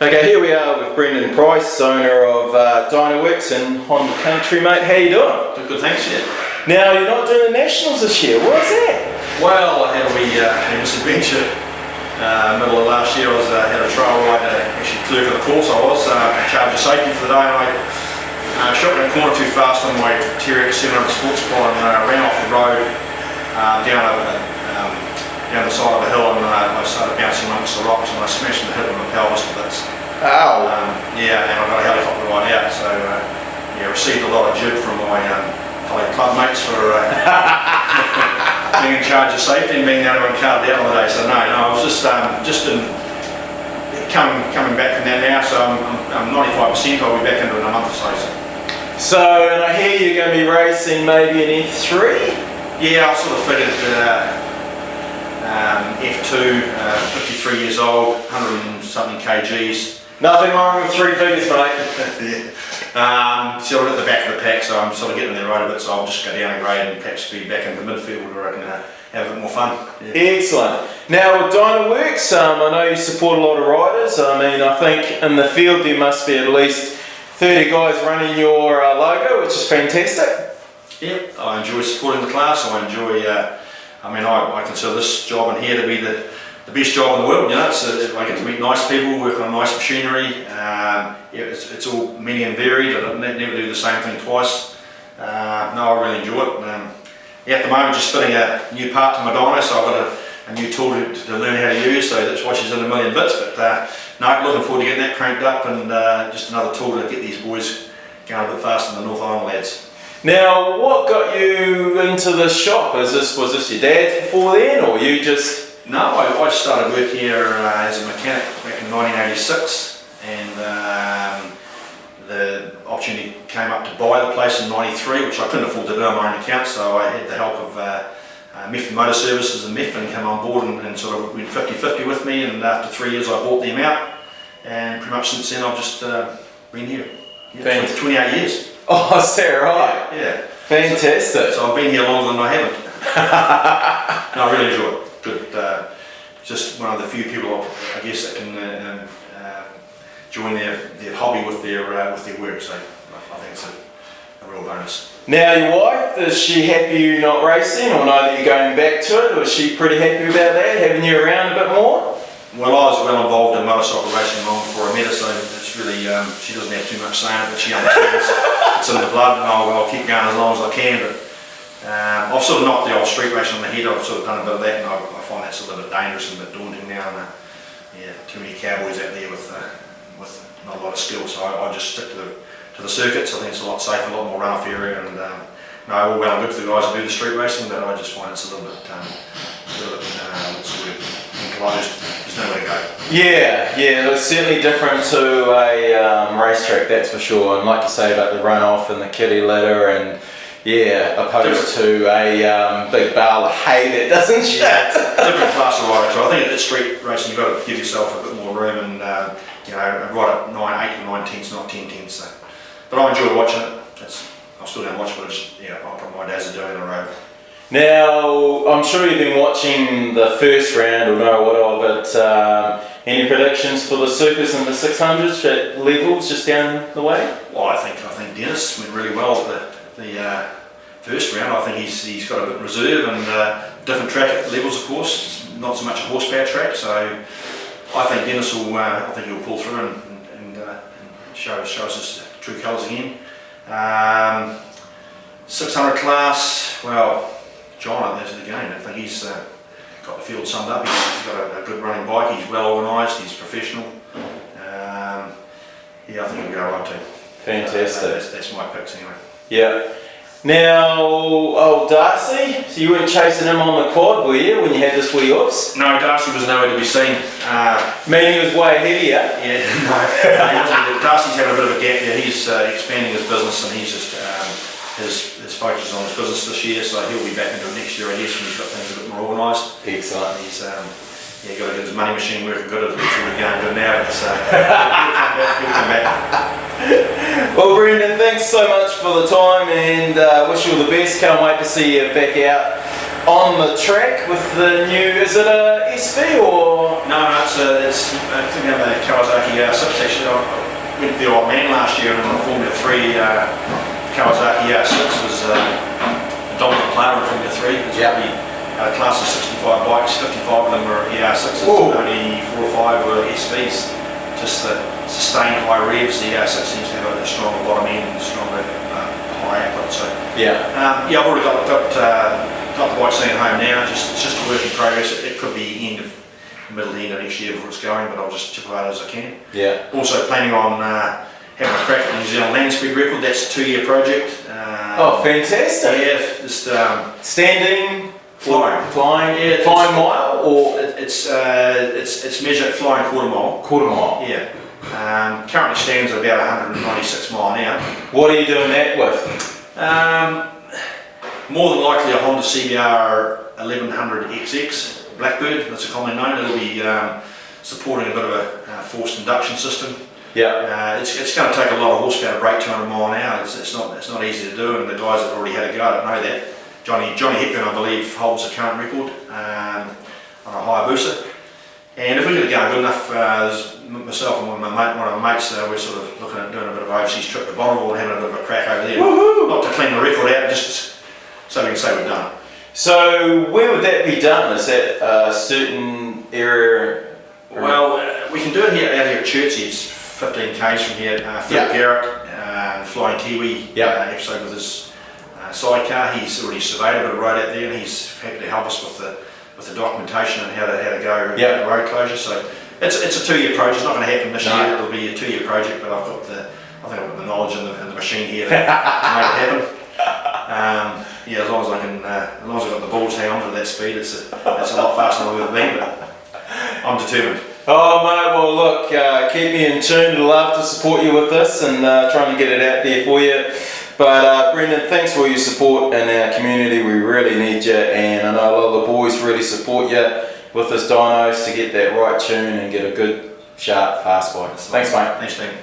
Okay, here we are with Brendon Price, owner of Dyno Works in Honda Country, mate. How you doing? Good, thanks, yeah. Now, you're not doing the Nationals this year. What's that? Well, I had a misadventure. Middle of last year, I had a trial ride to actually clear for the course. I was in charge of safety for the day, and I shot around the corner too fast on my TRX 700 sports car and ran off the road down the side of a hill, and I started bouncing amongst the rocks and I smashed my hip and my pelvis to bits. Ow! Yeah, and I got a helicopter ride out, so received a lot of jib from my fellow club mates for being in charge of safety and being the only one carved out on the day. So no, I was just coming back from that now. So I'm 95%. I'll be back into it in a month or so. So, and I hear you're going to be racing maybe an F3? Yeah, I sort of figured F2, 53 years old, 100 and something kgs. Nothing wrong with three figures, mate. Yeah. Sort of at the back of the pack, so I'm sort of getting there right a bit, so I'll just go down a grade and perhaps be back in the midfield where I can have a bit more fun. Yeah. Excellent. Now with Dyno Works, I know you support a lot of riders. I mean, I think in the field there must be at least 30 guys running your logo, which is fantastic. Yep, I enjoy supporting the class. I enjoy, I consider this job in here to be the best job in the world, you know. I get to meet nice people, work on nice machinery. It's all many and varied. I never do the same thing twice. No, I really enjoy it. At the moment, just fitting a new part to my dyno, so I've got a new tool to learn how to use, so that's why she's in a million bits. But no, looking forward to getting that cranked up, and just another tool to get these boys going a bit faster than the North Island lads. Now, what got you into this shop? Was this your dad before then, or you just... No, I started work here as a mechanic back in 1986, and the opportunity came up to buy the place in 93, which I couldn't afford to do on my own account, so I had the help of Methven Motor Services, and Methven came on board and sort of went 50-50 with me, and after 3 years I bought them out, and pretty much since then I've just been here. Yeah, 28 years. Oh, is that right? Yeah. Fantastic. So I've been here longer than I haven't. No, I really enjoy it. Good. Just one of the few people, I guess, that can join their hobby with their work. So I think it's a real bonus. Now, your wife, is she happy you're not racing, or know that you're going back to it, or is she pretty happy about that, having you around a bit more? Well, I was well involved in motorcycle racing long before I met her, so it's really, she doesn't have too much saying, but she understands. It's in the blood, and I'll keep going as long as I can. But I've sort of knocked the old street racing on the head. I've sort of done a bit of that, and I find that's a little bit dangerous and a bit daunting now. And too many cowboys out there with not a lot of skill. So I just stick to the circuits. I think it's a lot safer, a lot more runoff area, and no, all well and good for the guys that do the street racing, but I just find it's a little bit enclosed. There's nowhere to go. Yeah, it's certainly different to a racetrack, that's for sure. And like you say about the runoff and the kiddie litter, and opposed to a big bale of hay that doesn't shut. Different class of rider. So I think at street racing you've got to give yourself a bit more room, and ride at 8 or 9 tenths, not 10 tenths. So. But I enjoy watching it. I still don't watch, but I'll put my days are doing in a row. Now, I'm sure you've been watching the first round or know what of it. Any predictions for the Supers and the 600s at levels just down the way? Well, I think Dennis went really well at the first round. I think he's got a bit of reserve and different track at levels, of course. Not so much a horsepower track, so I think Dennis will. I think he'll pull through and show us his true colours again. 600 class, well, John, that's the game. I think he's got the field summed up. He's got a good running bike. He's well organised. He's professional. I think he'll go right too. Fantastic. That's my picks anyway. Yeah. Now, old Darcy, so you weren't chasing him on the quad, were you, when you had this wee ups? No, Darcy was nowhere to be seen. Meaning he was way ahead of you? Yeah, no. Darcy's had a bit of a gap there. He's expanding his business, and he's just his focus is on his business this year, so he'll be back into it next year, I guess, when he's got things a bit more organised. Excellent. He's got to get his money machine working good, which we're going to do now. So he'll come back. Well, Brendon, thanks so much for the time, and wish you all the best. Can't wait to see you back out on the track with the new, is it a SV or? No, it's I think they have a Kawasaki ER6 actually. I went to the old man last year and in the Formula 3 Kawasaki ER6 was the dominant player in Formula 3. It was probably a class of 65 bikes, 55 of them were ER6s, only 4 or 5 were SVs. Just the sustained high revs, the ER6 seems to have a stronger bottom end and stronger high output. So I've already got the bike sitting at home now. It's just a work in progress. It could be middle to end of next year before it's going, but I'll just chip away as I can. Also planning on having a crack at the New Zealand land speed record. That's a 2-year project. Fantastic! Yeah, just standing, flying, flying mile, or it's measured flying quarter mile. Quarter mile. Yeah. Currently stands at about 196 mile an hour. What are you doing that with? More than likely a Honda CBR 1100 XX Blackbird. That's a commonly known. It'll be supporting a bit of a forced induction system. It's going to take a lot of horsepower to break 200 mile an hour. It's not easy to do, and the guys that have already had a go at it know that. Johnny Hepburn, I believe, holds the current record on a Hayabusa. And if we get it going good enough, there's myself and one of my mates, we're sort of looking at doing a bit of an overseas trip to Bonneville and having a bit of a crack over there. Not to clean the record out, just so we can say we've done it. So where would that be done? Is that a certain area? Well, we can do it out here at Chertsey. It's 15 k's from here. Phil Garrett, Flying Kiwi, episode with his sidecar. He's already surveyed a bit of road out there, and he's happy to help us with the documentation and how to go the road closure. So it's a 2-year project. It's not going to happen this year. It'll be a 2-year project, but I've got the knowledge and the machine here to make it happen. As long as I've got the balls hang on to that speed, it's a lot faster than I've ever been, but I'm determined. Oh mate, well look, keep me in tune. I'd love to support you with this and trying to get it out there for you. But Brendon, thanks for your support in our community. We really need you, and I know a lot of the boys really support you with this dynos to get that right tune and get a good, sharp, fast bike. Thanks mate. Thanks, Steve.